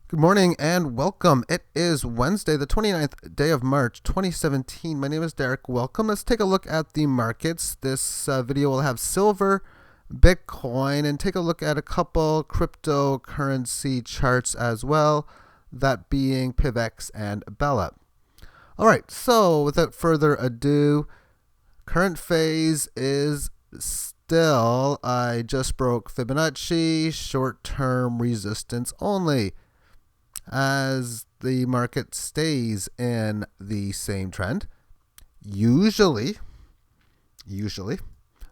Good morning and welcome. It is Wednesday, the 29th day of March, 2017. My name is Derek. Welcome. Let's take a look at the markets. This video will have silver, Bitcoin, and take a look at a couple cryptocurrency charts as well, that being PIVX and BELA. All right, so without further ado, current phase is still, I just broke Fibonacci, short-term resistance only, as the market stays in the same trend. Usually,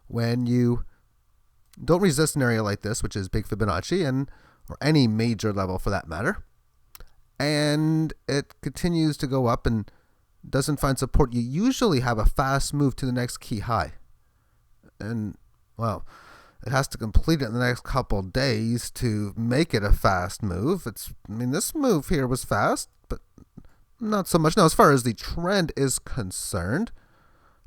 when you don't resist an area like this, which is big Fibonacci, and or any major level for that matter, and it continues to go up and doesn't find support, you usually have a fast move to the next key high. And, well, it has to complete it in the next couple days to make it a fast move. This move here was fast, but not so much. Now, as far as the trend is concerned,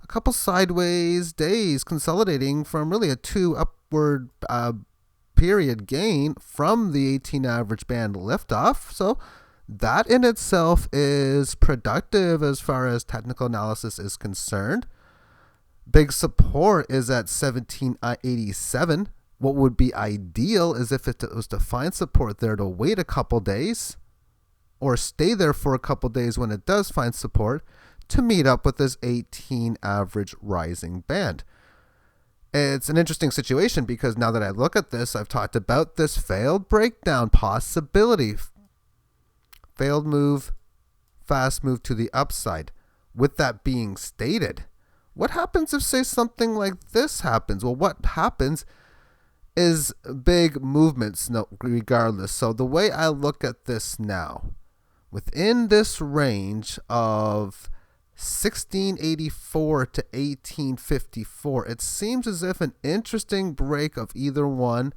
a couple sideways days consolidating from really a 2 upward period gain from the 18 average band liftoff. So that in itself is productive as far as technical analysis is concerned. Big support is at 1787. What would be ideal is if it was to find support there to wait a couple days or stay there for a couple days when it does find support to meet up with this 18 average rising band. It's an interesting situation because now that I look at this, I've talked about this failed breakdown possibility. Failed move, fast move to the upside. With that being stated, what happens if, say, something like this happens? Well, what happens is big movements, regardless. So the way I look at this now, within this range of 1684 to 1854, it seems as if an interesting break of either one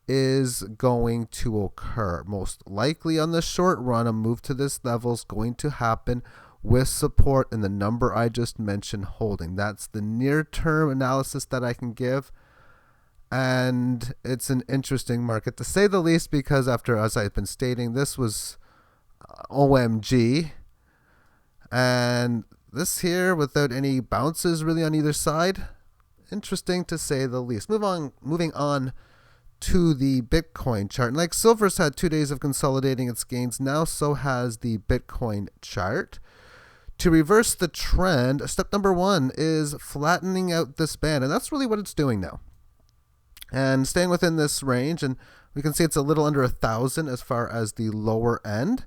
is going to occur. Most likely on the short run, a move to this level is going to happen with support and the number I just mentioned holding. That's the near-term analysis that I can give. And it's an interesting market, to say the least, because after, as I've been stating, this was OMG. And this here, without any bounces really on either side, interesting to say the least. Moving on to the Bitcoin chart. And like silver's had 2 days of consolidating its gains, now so has the Bitcoin chart. To reverse the trend, step number one is flattening out this band, and that's really what it's doing now. And staying within this range, and we can see it's a little under 1,000 as far as the lower end.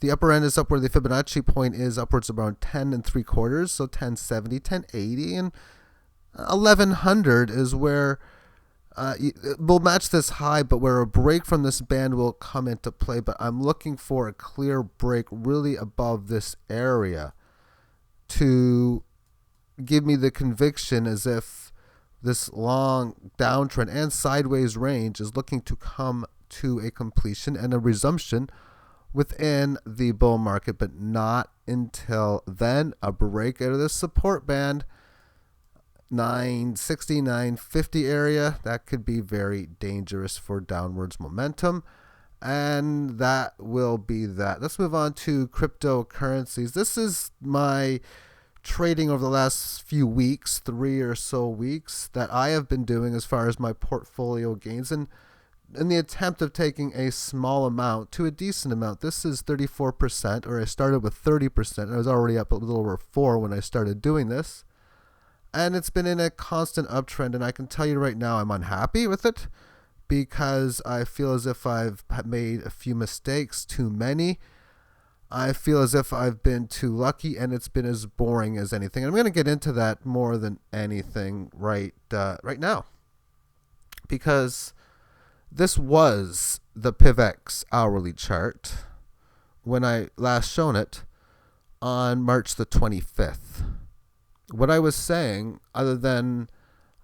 The upper end is up where the Fibonacci point is, upwards around 10 3/4, so 1070, 1080, and 1100 is where we'll match this high, but where a break from this band will come into play. But I'm looking for a clear break really above this area to give me the conviction as if this long downtrend and sideways range is looking to come to a completion and a resumption within the bull market, but not until then. A break out of this support band, 960, 950 area, that could be very dangerous for downwards momentum. And that will be that. Let's move on to cryptocurrencies. This is my trading over the last few weeks, 3 or so weeks, that I have been doing as far as my portfolio gains. And in the attempt of taking a small amount to a decent amount, this is 34%, or I started with 30%. I was already up a little over 4 when I started doing this. And it's been in a constant uptrend. And I can tell you right now, I'm unhappy with it, because I feel as if I've made a few mistakes, too many. I feel as if I've been too lucky, and it's been as boring as anything. And I'm going to get into that more than anything right now, because this was the PIVX hourly chart when I last shown it on March the 25th. What I was saying, other than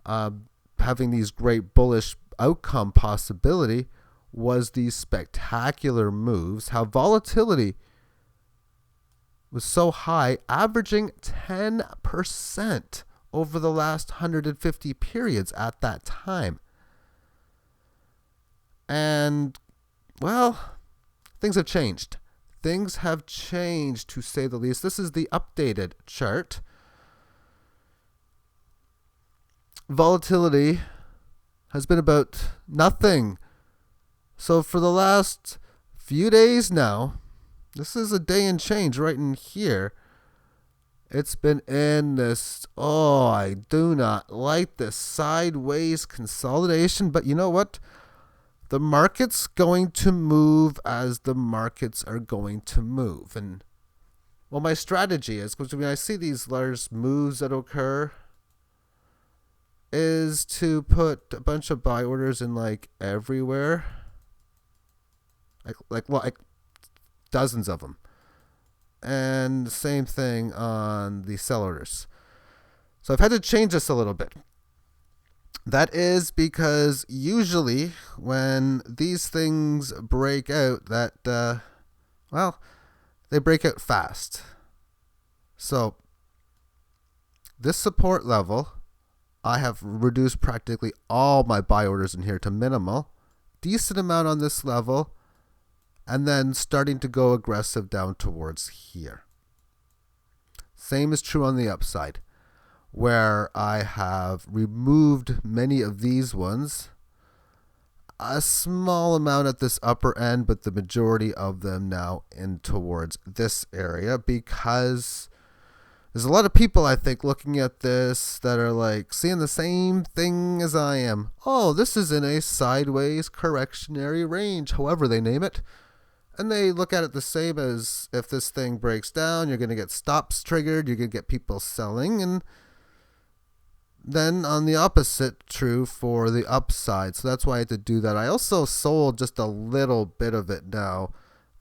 having these great bullish outcome possibility, was these spectacular moves, how volatility was so high, averaging 10% over the last 150 periods at that time. And, well, things have changed. Things have changed, to say the least. This is the updated chart. Volatility has been about nothing. So for the last few days now, this is a day and change right in here. It's been in this, I do not like this sideways consolidation, but you know what? The market's going to move as the markets are going to move. And, well, my strategy is, because when I see these large moves that occur, is to put a bunch of buy orders in like everywhere. Like dozens of them. And the same thing on the sell orders. So I've had to change this a little bit. That is because usually when these things break out, they break out fast. So this support level, I have reduced practically all my buy orders in here to minimal. Decent amount on this level. And then starting to go aggressive down towards here. Same is true on the upside, where I have removed many of these ones. A small amount at this upper end, but the majority of them now in towards this area, because there's a lot of people, I think, looking at this that are like seeing the same thing as I am. Oh, this is in a sideways correctionary range, however they name it. And they look at it the same as if this thing breaks down, you're going to get stops triggered, you're going to get people selling. And then on the opposite, true for the upside. So that's why I had to do that. I also sold just a little bit of it now.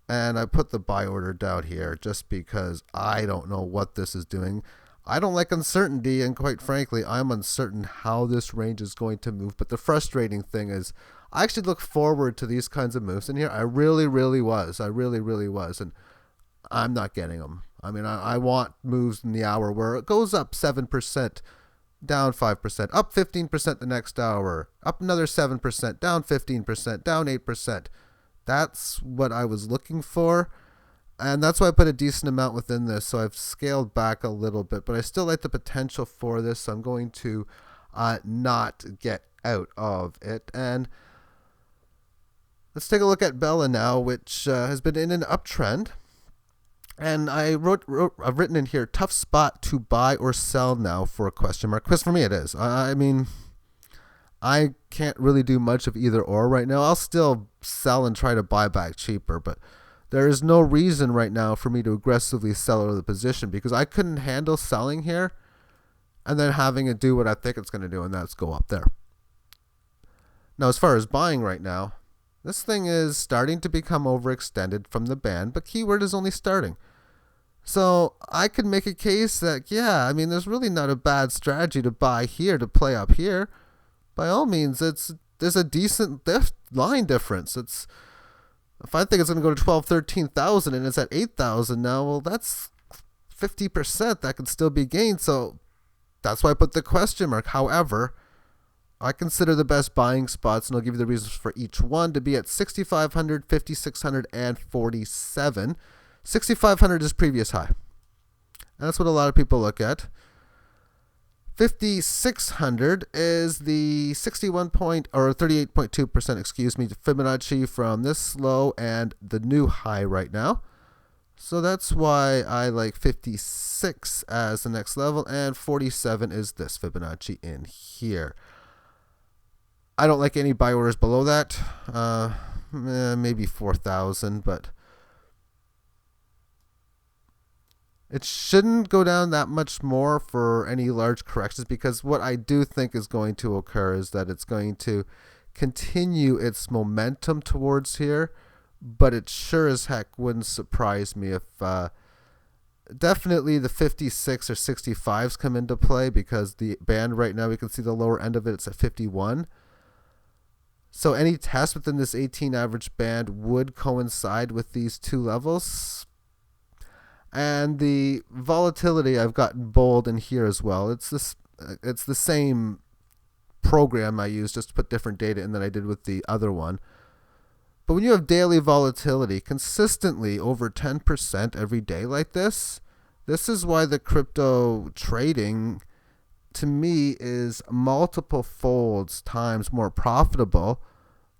And I put the buy order down here just because I don't know what this is doing. I don't like uncertainty. And quite frankly, I'm uncertain how this range is going to move. But the frustrating thing is, I actually look forward to these kinds of moves in here. I really, really was. And I'm not getting them. I mean, I want moves in the hour where it goes up 7%, down 5%, up 15% the next hour, up another 7%, down 15%, down 8%. That's what I was looking for. And that's why I put a decent amount within this. So I've scaled back a little bit. But I still like the potential for this. So I'm going to not get out of it. And let's take a look at BELA now, which has been in an uptrend. And I've written in here, tough spot to buy or sell now for a question mark. Because for me it is. I mean, I can't really do much of either or right now. I'll still sell and try to buy back cheaper. But there is no reason right now for me to aggressively sell out of the position, because I couldn't handle selling here and then having it do what I think it's going to do, and that's go up there. Now, as far as buying right now, this thing is starting to become overextended from the band, but keyword is only starting. So I could make a case that, there's really not a bad strategy to buy here to play up here. By all means, there's a decent line difference. If I think it's going to go to 12, 13,000 and it's at 8,000 now, well, that's 50% that could still be gained. So that's why I put the question mark. However, I consider the best buying spots, and I'll give you the reasons for each one, to be at 6,500, 5,600, and 47. 6,500 is previous high. And that's what a lot of people look at. 5,600 is the 38.2%, Fibonacci from this low and the new high right now. So that's why I like 56 as the next level, and 47 is this Fibonacci in here. I don't like any buy orders below that. Maybe 4,000, but it shouldn't go down that much more for any large corrections, because what I do think is going to occur is that it's going to continue its momentum towards here, but it sure as heck wouldn't surprise me if definitely the 56 or 65s come into play, because the band right now, we can see the lower end of it, it's at 51. So any test within this 18 average band would coincide with these two levels. And the volatility I've gotten bold in here as well. It's the same program I use, just to put different data in than I did with the other one. But when you have daily volatility consistently over 10% every day like this is why the crypto trading to me is multiple folds times more profitable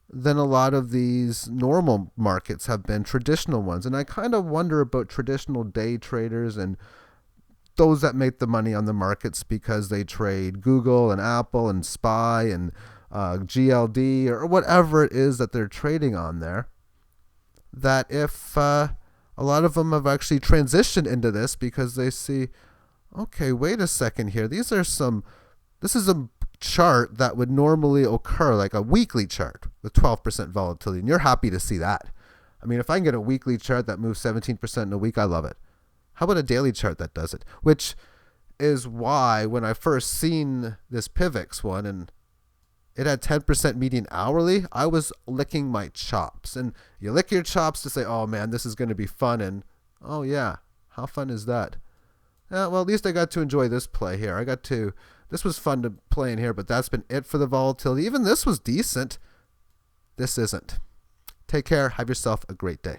than a lot of these normal markets have been, traditional ones. And I kind of wonder about traditional day traders and those that make the money on the markets because they trade Google and Apple and SPY and GLD or whatever it is that they're trading on there, that if a lot of them have actually transitioned into this because they see, okay, wait a second here. This is a chart that would normally occur, like a weekly chart with 12% volatility. And you're happy to see that. I mean, if I can get a weekly chart that moves 17% in a week, I love it. How about a daily chart that does it? Which is why when I first seen this PIVX one and it had 10% median hourly, I was licking my chops. And you lick your chops to say, oh man, this is going to be fun. And oh yeah, how fun is that? Well, at least I got to enjoy this play here. This was fun to play in here, but that's been it for the volatility. Even this was decent. This isn't. Take care. Have yourself a great day.